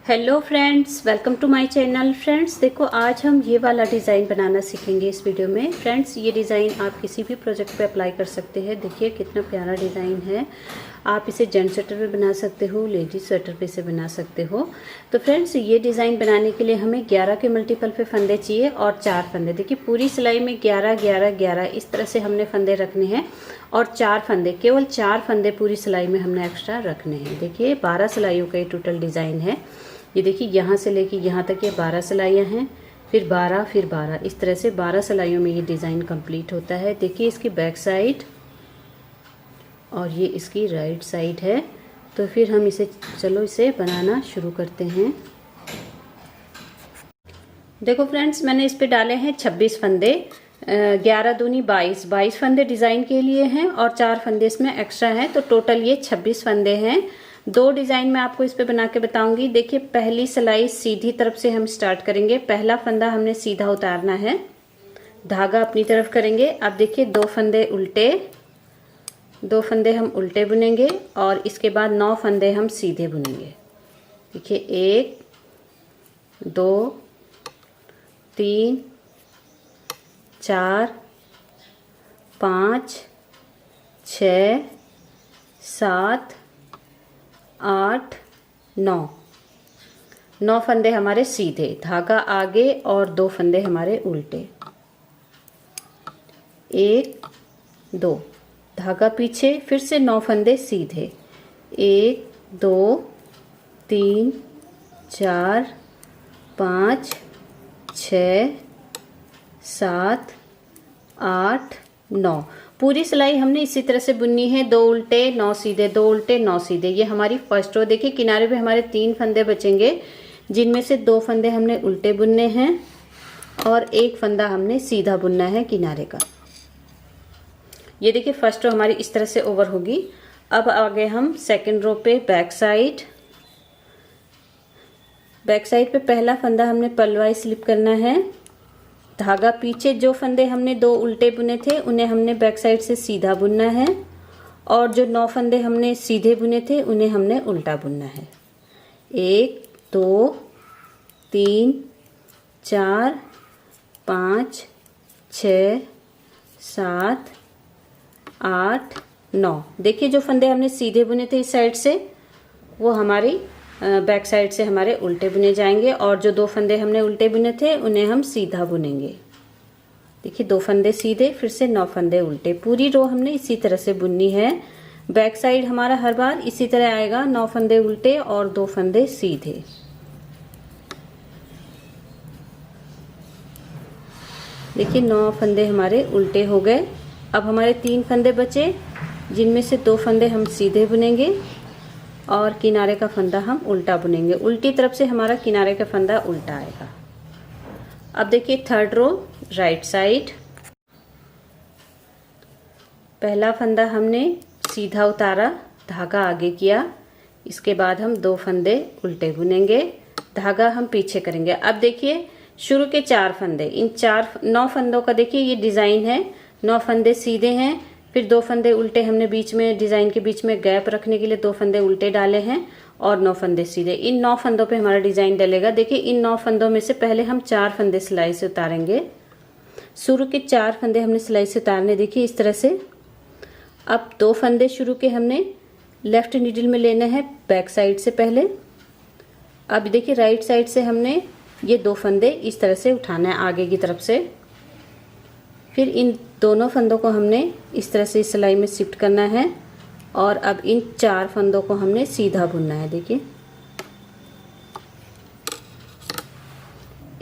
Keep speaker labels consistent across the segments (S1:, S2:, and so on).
S1: Hello friends, welcome to my channel. Friends देखो, आज हम ये वाला डिज़ाइन बनाना सीखेंगे इस वीडियो में। फ्रेंड्स ये डिज़ाइन आप किसी भी प्रोजेक्ट पे अप्लाई कर सकते हैं। देखिए कितना प्यारा डिज़ाइन है। आप इसे जेंट्स स्वेटर पे बना सकते हो, लेडीज स्वेटर पे से बना सकते हो। तो फ्रेंड्स ये डिज़ाइन बनाने के लिए हमें 11 के मल्टीपल पे फंदे चाहिए और 4 फंदे। देखिए पूरी सिलाई में 11 11 11 इस तरह से हमने फंदे रखने हैं और 4 फंदे, केवल 4 फंदे पूरी सिलाई में हमने एक्स्ट्रा रखने हैं। देखिए 12 सिलाइयों का ये टोटल डिज़ाइन है। ये देखिए यहाँ से लेके यहाँ तक ये 12 सिलाइयाँ हैं, फिर 12 फिर 12, इस तरह से 12 सिलाइयों में ये डिज़ाइन कंप्लीट होता है। देखिए इसकी बैक साइड और ये इसकी राइट साइड है। तो फिर हम इसे बनाना शुरू करते हैं। देखो फ्रेंड्स, मैंने इस पे डाले हैं 26 फंदे। 11 दूनी 22 फंदे डिज़ाइन के लिए हैं और 4 फंदे इसमें एक्स्ट्रा हैं। तो टोटल ये 26 फंदे हैं। 2 डिज़ाइन मैं आपको इस पे बना के बताऊंगी। देखिए पहली सिलाई सीधी तरफ से हम स्टार्ट करेंगे। पहला फंदा हमने सीधा उतारना है, धागा अपनी तरफ करेंगे। अब देखिए 2 फंदे उल्टे, 2 फंदे हम उल्टे बुनेंगे और इसके बाद 9 फंदे हम सीधे बुनेंगे। देखिए 1 2 3 4 5 6 7 8 9 फंदे हमारे सीधे, धागा आगे और 2 फंदे हमारे उल्टे। 1 2 धागा पीछे, फिर से 9 फंदे सीधे। 1 2 3 4 5 6 7 8 9। पूरी सिलाई हमने इसी तरह से बुननी है। 2 उल्टे 9 सीधे, 2 उल्टे 9 सीधे। ये हमारी फर्स्ट रो। देखिए किनारे पे हमारे 3 फंदे बचेंगे, जिनमें से 2 फंदे हमने उल्टे बुनने हैं और 1 फंदा हमने सीधा बुनना है किनारे का। ये देखिए फर्स्ट रो हमारी इस तरह से ओवर होगी। अब आगे हम सेकंड रो पे बैक साइड पे पहला फंदा हमने पलवाई स्लिप करना है। धागा पीछे, जो फंदे हमने 2 उल्टे बुने थे उन्हें हमने बैक साइड से सीधा बुनना है और जो 9 फंदे हमने सीधे बुने थे उन्हें हमने उल्टा बुनना है। 1 2 3 4 5 6 7 8 9। देखिए जो फंदे हमने सीधे बुने थे इस साइड से, वो हमारी बैक साइड से हमारे उल्टे बुने जाएंगे और जो 2 फंदे हमने उल्टे बुने थे उन्हें हम सीधा बुनेंगे। देखिए 2 फंदे सीधे, फिर से 9 फंदे उल्टे। पूरी रो हमने इसी तरह से बुननी है। बैक साइड हमारा हर बार इसी तरह आएगा, 9 फंदे उल्टे और 2 फंदे सीधे। देखिए 9 फंदे हमारे उल्टे हो गए। अब हमारे 3 फंदे बचे, जिनमें से 2 फंदे हम सीधे बुनेंगे और किनारे का फंदा हम उल्टा बुनेंगे। उल्टी तरफ से हमारा किनारे का फंदा उल्टा आएगा। अब देखिए थर्ड रो राइट साइड। पहला फंदा हमने सीधा उतारा, धागा आगे किया। इसके बाद हम 2 फंदे उल्टे बुनेंगे, धागा हम पीछे करेंगे। अब देखिए शुरू के 4 फंदे, इन 9 फंदों का देखिए ये डिजाइन है। 9 फंदे सीधे हैं, फिर 2 फंदे उल्टे हमने बीच में, डिजाइन के बीच में गैप रखने के लिए 2 फंदे उल्टे डाले हैं और 9 फंदे सीधे। इन 9 फंदों पे हमारा डिजाइन डलेगा। देखिए इन 9 फंदों में से पहले हम 4 फंदे सिलाई से उतारेंगे। शुरू के 4 फंदे हमने सिलाई से उतारने, देखिए इस तरह से। अब 2 फंदे शुरू के हमने लेफ्ट नीडल में लेने हैं बैक साइड से पहले। अब देखिए राइट साइड से हमने ये 2 फंदे इस तरह से उठाना है आगे की तरफ से। फिर इन दोनों फंदों को हमने इस तरह से सिलाई में शिफ्ट करना है और अब इन 4 फंदों को हमने सीधा बुनना है। देखिए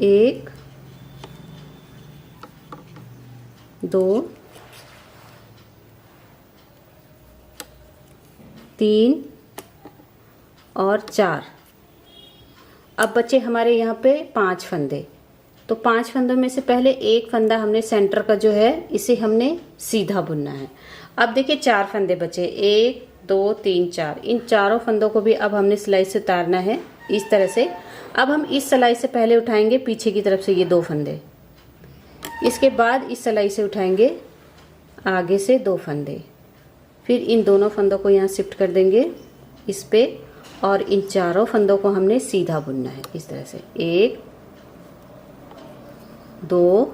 S1: 1 2 3 और 4। अब बचे हमारे यहाँ पे 5 फंदे। तो 5 फंदों में से पहले 1 फंदा हमने सेंटर का जो है इसे हमने सीधा बुनना है। अब देखिए 4 फंदे बचे, 1 2 3 4। इन चारों फंदों को भी अब हमने सिलाई से उतारना है इस तरह से। अब हम इस सिलाई से पहले उठाएंगे पीछे की तरफ से ये 2 फंदे, इसके बाद इस सिलाई से उठाएंगे आगे से 2 फंदे, फिर इन दोनों फंदों को यहाँ शिफ्ट कर देंगे इस पे और इन चारों फंदों को हमने सीधा बुनना है इस तरह से। 1 2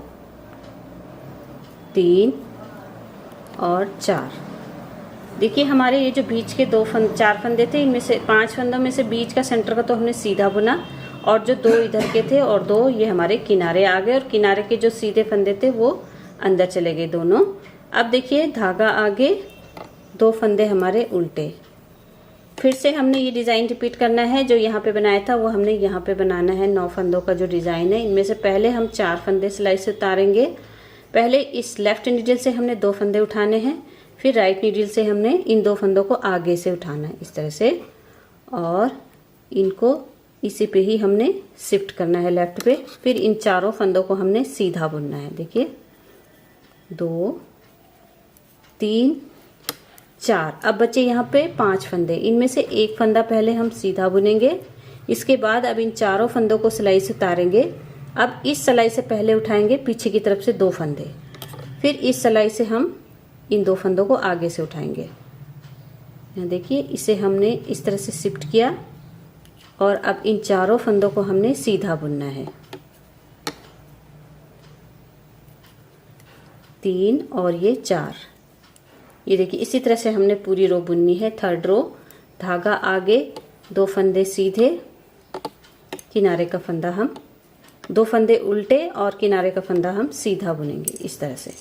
S1: 3 और 4। देखिए हमारे ये जो बीच के 4 फंदे थे, इनमें से 5 फंदों में से बीच का सेंटर का तो हमने सीधा बुना, और जो 2 इधर के थे और 2 ये हमारे किनारे आ गए, और किनारे के जो सीधे फंदे थे वो अंदर चले गए दोनों। अब देखिए धागा आगे, 2 फंदे हमारे उल्टे। फिर से हमने ये डिज़ाइन रिपीट करना है। जो यहाँ पे बनाया था वो हमने यहाँ पे बनाना है। 9 फंदों का जो डिज़ाइन है, इनमें से पहले हम 4 फंदे सिलाई से उतारेंगे। पहले इस लेफ्ट नीडल से हमने 2 फंदे उठाने हैं, फिर राइट नीडल से हमने इन 2 फंदों को आगे से उठाना है इस तरह से, और इनको इसी पे ही हमने शिफ्ट करना है लेफ्ट पे। फिर इन चारों फंदों को हमने सीधा बुनना है। देखिए 2 3 4। अब बचे यहाँ पे 5 फंदे, इनमें से एक फंदा पहले हम सीधा बुनेंगे। इसके बाद अब इन चारों फंदों को सिलाई से उतारेंगे। अब इस सिलाई से पहले उठाएंगे पीछे की तरफ से 2 फंदे, फिर इस सिलाई से हम इन 2 फंदों को आगे से उठाएंगे। यहाँ देखिए इसे हमने इस तरह से शिफ्ट किया, और अब इन चारों फंदों को हमने सीधा बुनना है। 3 और ये 4। ये देखिए इसी तरह से हमने पूरी रो बुननी है। 3rd रो, धागा आगे, 2 फंदे सीधे, किनारे का फंदा हम 2 फंदे उल्टे और किनारे का फंदा हम सीधा बुनेंगे इस तरह से।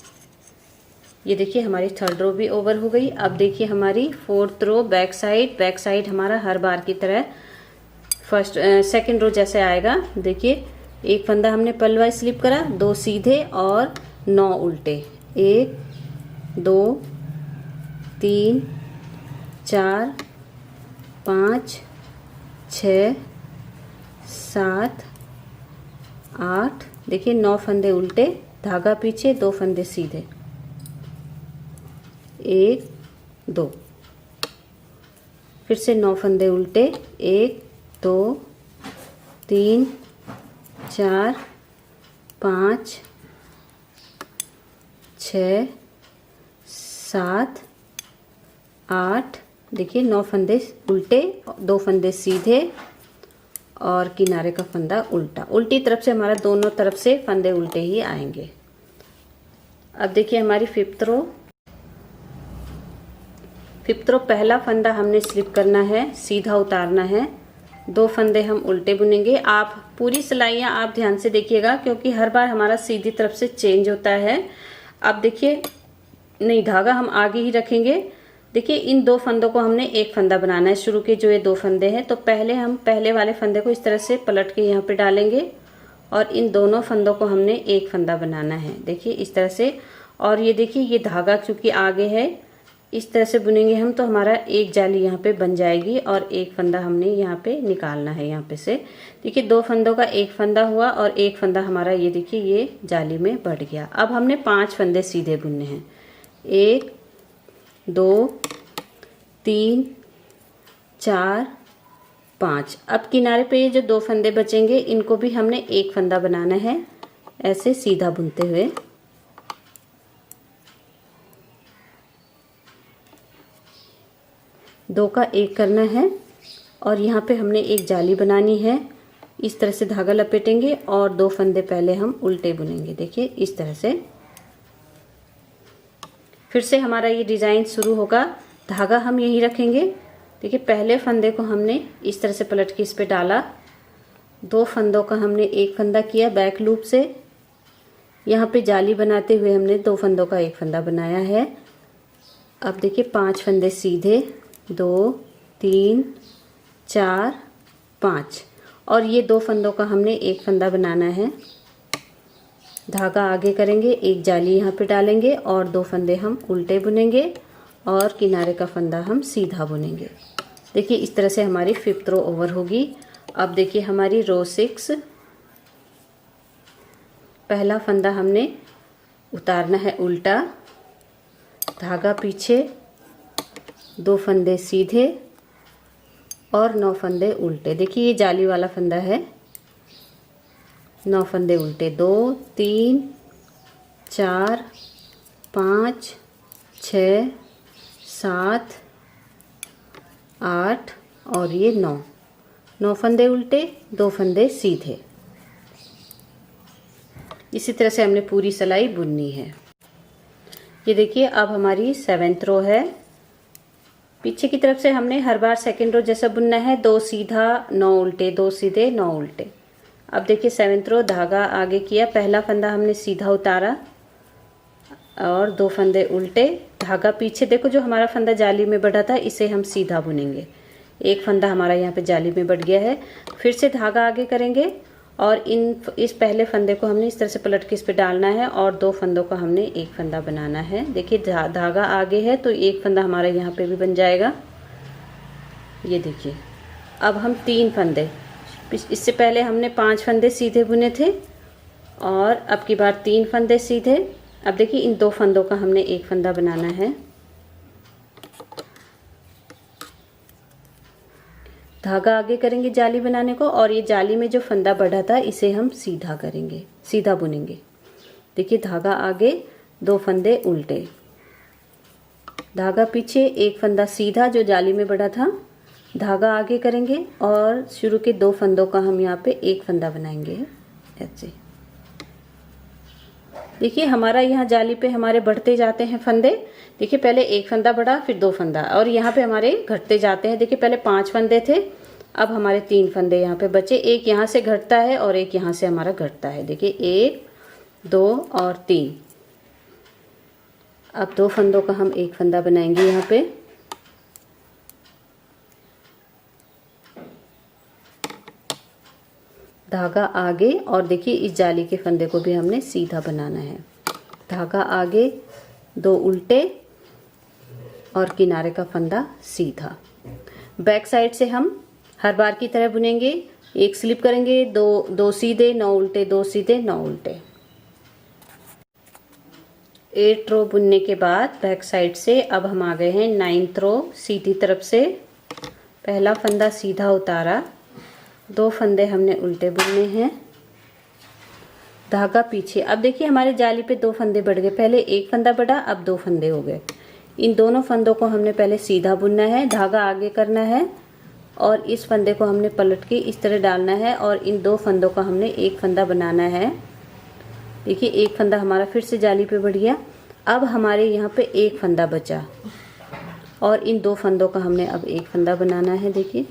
S1: ये देखिए हमारी 3rd रो भी ओवर हो गई। अब देखिए हमारी 4th रो बैक साइड हमारा हर बार की तरह 2nd रो जैसे आएगा। देखिए एक फंदा हमने पलवा स्लिप करा, 2 सीधे और 9 उल्टे। 1 2 3 4 5 6 7 8। देखिए 9 फंदे उल्टे, धागा पीछे, 2 फंदे सीधे। 1 2। फिर से 9 फंदे उल्टे। 1 2 3 4 5 6 7 8। देखिए 9 फंदे उल्टे, 2 फंदे सीधे और किनारे का फंदा उल्टा। उल्टी तरफ से हमारा दोनों तरफ से फंदे उल्टे ही आएंगे। अब देखिए हमारी 5th रो। 5th रो पहला फंदा हमने स्लिप करना है, सीधा उतारना है, 2 फंदे हम उल्टे बुनेंगे। आप पूरी सिलाइयाँ आप ध्यान से देखिएगा, क्योंकि हर बार हमारा सीधी तरफ से चेंज होता है। अब देखिए नहीं, धागा हम आगे ही रखेंगे। देखिए इन 2 फंदों को हमने एक फंदा बनाना है। शुरू के जो ये 2 फंदे हैं, तो पहले हम पहले वाले फंदे को इस तरह से पलट के यहाँ पे डालेंगे, और इन दोनों फंदों को हमने एक फंदा बनाना है। देखिए इस तरह से। और ये देखिए ये धागा चूंकि आगे है, इस तरह से बुनेंगे हम तो हमारा एक जाली यहाँ पे बन जाएगी, और एक फंदा हमने यहाँ पे निकालना है। यहाँ पे से देखिए 2 फंदों का एक फंदा हुआ, और एक फंदा हमारा ये देखिए ये जाली में बढ़ गया। अब हमने 5 फंदे सीधे बुनने हैं। 1 2 3 4 5। अब किनारे पे ये जो 2 फंदे बचेंगे, इनको भी हमने एक फंदा बनाना है, ऐसे सीधा बुनते हुए। दो का एक करना है, और यहाँ पे हमने एक जाली बनानी है। इस तरह से धागा लपेटेंगे और 2 फंदे पहले हम उल्टे बुनेंगे। देखिए इस तरह से। फिर से हमारा ये डिज़ाइन शुरू होगा। धागा हम यही रखेंगे। देखिए पहले फंदे को हमने इस तरह से पलट के इस पे डाला, 2 फंदों का हमने एक फंदा किया बैक लूप से। यहाँ पे जाली बनाते हुए हमने 2 फंदों का एक फंदा बनाया है। अब देखिए 5 फंदे सीधे, 2 3 4 5, और ये 2 फंदों का हमने एक फंदा बनाना है। धागा आगे करेंगे, एक जाली यहाँ पे डालेंगे, और 2 फंदे हम उल्टे बुनेंगे, और किनारे का फंदा हम सीधा बुनेंगे। देखिए इस तरह से हमारी 5th रो ओवर होगी। अब देखिए हमारी रो 6। पहला फंदा हमने उतारना है उल्टा, धागा पीछे, 2 फंदे सीधे और 9 फंदे उल्टे। देखिए ये जाली वाला फंदा है। 9 फंदे उल्टे, 2 3 4 5 6 7 8 और ये 9 फंदे उल्टे, 2 फंदे सीधे। इसी तरह से हमने पूरी सिलाई बुननी है। ये देखिए अब हमारी 7th रो है। पीछे की तरफ से हमने हर बार सेकंड रो जैसा बुनना है, 2 सीधा 9 उल्टे, 2 सीधे 9 उल्टे। अब देखिए 7th रो, धागा आगे किया, पहला फंदा हमने सीधा उतारा और 2 फंदे उल्टे, धागा पीछे। देखो जो हमारा फंदा जाली में बढ़ा था इसे हम सीधा बुनेंगे। एक फंदा हमारा यहाँ पे जाली में बढ़ गया है, फिर से धागा आगे करेंगे और इस पहले फंदे को हमने इस तरह से पलट के इस पे डालना है और 2 फंदों का हमने एक फंदा बनाना है। देखिए धागा आगे है तो एक फंदा हमारा यहाँ पे भी बन जाएगा। ये देखिए अब हम 3 फंदे, इससे पहले हमने 5 फंदे सीधे बुने थे और अब की बार 3 फंदे सीधे। अब देखिए इन 2 फंदों का हमने एक फंदा बनाना है। धागा आगे करेंगे जाली बनाने को और ये जाली में जो फंदा बढ़ा था इसे हम सीधा करेंगे, सीधा बुनेंगे। देखिए धागा आगे, 2 फंदे उल्टे, धागा पीछे, एक फंदा सीधा जो जाली में बढ़ा था, धागा आगे करेंगे और शुरू के 2 फंदों का हम यहाँ पे एक फंदा बनाएंगे ऐसे। देखिए हमारा यहाँ जाली पे हमारे बढ़ते जाते हैं फंदे। देखिए पहले एक फंदा बढ़ा, फिर 2 फंदा, और यहाँ पे हमारे घटते जाते हैं। देखिए पहले 5 फंदे थे, अब हमारे 3 फंदे यहाँ पे बचे। एक यहाँ से घटता है और एक यहाँ से हमारा घटता है। देखिए 1, 2 और 3। अब 2 फंदों का हम एक फंदा बनाएंगे यहाँ पे। धागा आगे और देखिए इस जाली के फंदे को भी हमने सीधा बनाना है। धागा आगे, 2 उल्टे और किनारे का फंदा सीधा। बैक साइड से हम हर बार की तरह बुनेंगे। एक स्लिप करेंगे, 2 सीधे 9 उल्टे, 2 सीधे 9 उल्टे। 8 रो बुनने के बाद बैक साइड से अब हम आ गए हैं 9th रो। सीधी तरफ से पहला फंदा सीधा उतारा, 2 फंदे हमने उल्टे बुनने हैं, धागा पीछे। अब देखिए हमारे जाली पे 2 फंदे बढ़ गए, पहले एक फंदा बढ़ा, अब 2 फंदे हो गए। इन दोनों फंदों को हमने पहले सीधा बुनना है, धागा आगे करना है और इस फंदे को हमने पलट के इस तरह डालना है और इन 2 फंदों का हमने एक फंदा बनाना है। देखिए एक फंदा हमारा फिर से जाली पे बढ़ गया। अब हमारे यहाँ पे एक फंदा बचा और इन 2 फंदों का हमने अब एक फंदा बनाना है। देखिए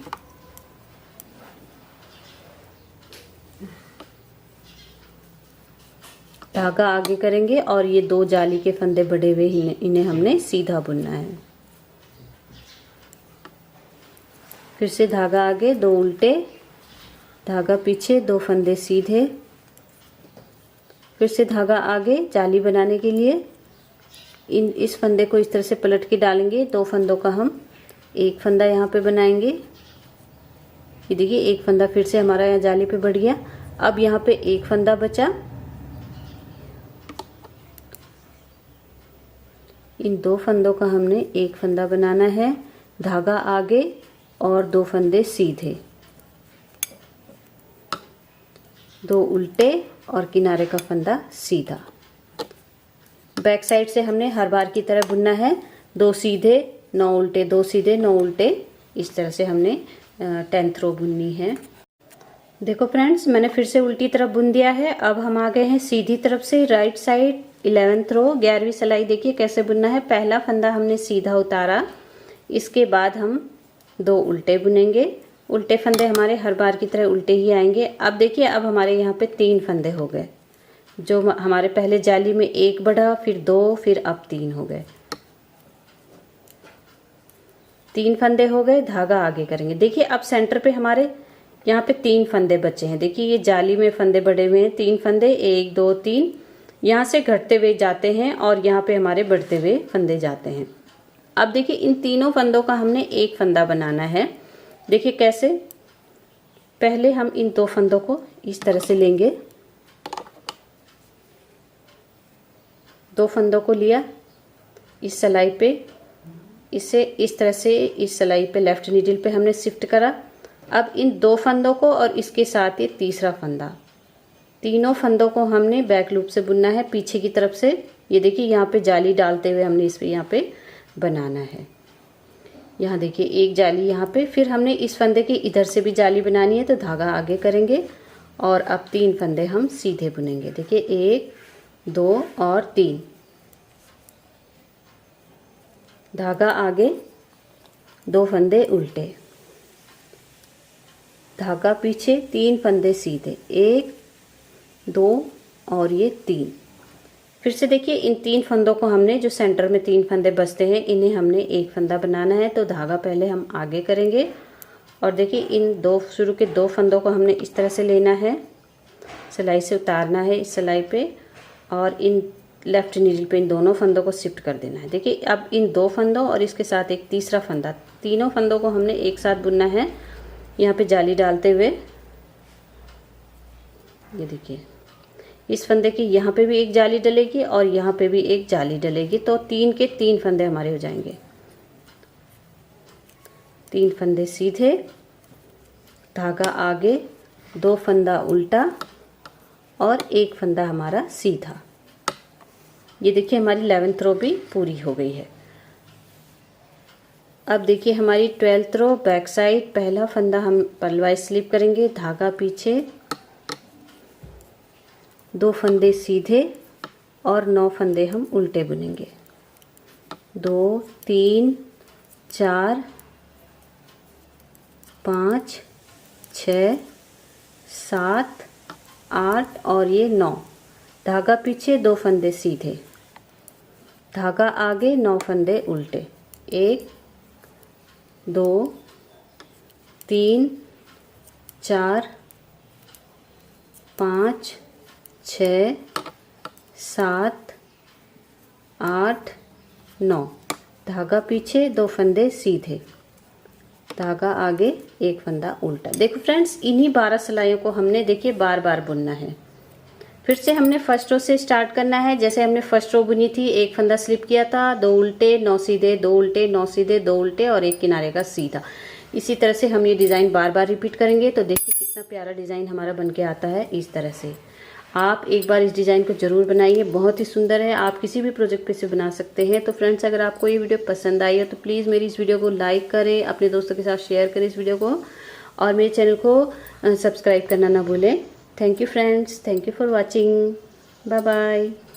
S1: धागा आगे करेंगे और ये 2 जाली के फंदे बढ़े हुए इन्हें हमने सीधा बुनना है। फिर से धागा आगे, 2 उल्टे, धागा पीछे, 2 फंदे सीधे, फिर से धागा आगे जाली बनाने के लिए इस फंदे को इस तरह से पलट के डालेंगे। 2 फंदों का हम एक फंदा यहाँ पे बनाएंगे। ये देखिए एक फंदा फिर से हमारा यहाँ जाली पे बढ़ गया। अब यहाँ पे एक फंदा बचा, इन 2 फंदों का हमने एक फंदा बनाना है। धागा आगे और 2 फंदे सीधे, 2 उल्टे और किनारे का फंदा सीधा। बैक साइड से हमने हर बार की तरह बुनना है। 2 सीधे 9 उल्टे, 2 सीधे 9 उल्टे, इस तरह से हमने 10th रो बुननी है। देखो फ्रेंड्स मैंने फिर से उल्टी तरफ बुन दिया है। अब हम आ गए हैं सीधी तरफ से राइट साइड 11th रो। 11वीं सिलाई देखिए कैसे बुनना है। पहला फंदा हमने सीधा उतारा, इसके बाद हम 2 उल्टे बुनेंगे। उल्टे फंदे हमारे हर बार की तरह उल्टे ही आएंगे। अब देखिए अब हमारे यहाँ पे 3 फंदे हो गए। जो हमारे पहले जाली में 1 बढ़ा, फिर 2, फिर अब 3 हो गए। 3 फंदे हो गए, धागा आगे करेंगे। देखिए अब सेंटर पे हमारे यहाँ पे 3 फंदे बचे हैं। देखिए ये जाली में फंदे बढ़े हुए हैं, 3 फंदे, 1 2 3, यहाँ से घटते हुए जाते हैं और यहाँ पे हमारे बढ़ते हुए फंदे जाते हैं। अब देखिए इन तीनों फंदों का हमने एक फंदा बनाना है। देखिए कैसे, पहले हम इन 2 फंदों को इस तरह से लेंगे। 2 फंदों को लिया इस सिलाई पे, इसे इस तरह से इस सिलाई पे लेफ्ट नीडल पे हमने शिफ्ट करा। अब इन 2 फंदों को और इसके साथ ये तीसरा फंदा, तीनों फंदों को हमने बैक लूप से बुनना है पीछे की तरफ से। ये देखिए यहाँ पे जाली डालते हुए हमने इस पे यहाँ पे बनाना है। यहाँ देखिए एक जाली यहाँ पे, फिर हमने इस फंदे के इधर से भी जाली बनानी है तो धागा आगे करेंगे और अब 3 फंदे हम सीधे बुनेंगे। देखिए 1 2 और 3, धागा आगे, 2 फंदे उल्टे, धागा पीछे, 3 फंदे सीधे, 1 2 और ये 3। फिर से देखिए इन 3 फंदों को हमने, जो सेंटर में 3 फंदे बचते हैं, इन्हें हमने एक फंदा बनाना है तो धागा पहले हम आगे करेंगे और देखिए इन 2 शुरू के 2 फंदों को हमने इस तरह से लेना है, सिलाई से उतारना है इस सिलाई पे और इन लेफ्ट नीडल पे इन दोनों फंदों को शिफ्ट कर देना है। देखिए अब इन 2 फंदों और इसके साथ एक तीसरा फंदा, तीनों फंदों को हमने एक साथ बुनना है यहाँ पे जाली डालते हुए। ये देखिए इस फंदे की यहाँ पे भी एक जाली डलेगी और यहाँ पे भी एक जाली डलेगी, तो 3 के 3 फंदे हमारे हो जाएंगे। 3 फंदे सीधे, धागा आगे, 2 फंदा उल्टा और 1 फंदा हमारा सीधा। ये देखिए हमारी 11th रो भी पूरी हो गई है। अब देखिए हमारी 12th रो बैक साइड, पहला फंदा हम पलवाई स्लिप करेंगे, धागा पीछे, 2 फंदे सीधे और 9 फंदे हम उल्टे बुनेंगे। 2 3 4 5 6 7 8 और ये 9, धागा पीछे, 2 फंदे सीधे, धागा आगे, 9 फंदे उल्टे, 1 2 3 4 5 6 7 8 9, धागा पीछे, 2 फंदे सीधे, धागा आगे, 1 फंदा उल्टा। देखो फ्रेंड्स इन्हीं 12 सिलाइयों को हमने देखिए बार बार बुनना है। फिर से हमने फर्स्ट रो से स्टार्ट करना है। जैसे हमने फर्स्ट रो बुनी थी, 1 फंदा स्लिप किया था, 2 उल्टे 9 सीधे, 2 उल्टे 9 सीधे, 2 उल्टे और 1 किनारे का सीधा। इसी तरह से हम ये डिज़ाइन बार बार रिपीट करेंगे तो देखिए कितना प्यारा डिज़ाइन हमारा बन के आता है। इस तरह से आप एक बार इस डिज़ाइन को ज़रूर बनाइए, बहुत ही सुंदर है। आप किसी भी प्रोजेक्ट पे से बना सकते हैं। तो फ्रेंड्स अगर आपको ये वीडियो पसंद आई हो तो प्लीज़ मेरी इस वीडियो को लाइक करें, अपने दोस्तों के साथ शेयर करें इस वीडियो को और मेरे चैनल को सब्सक्राइब करना ना भूलें। Thank you friends. Thank you for watching. Bye bye.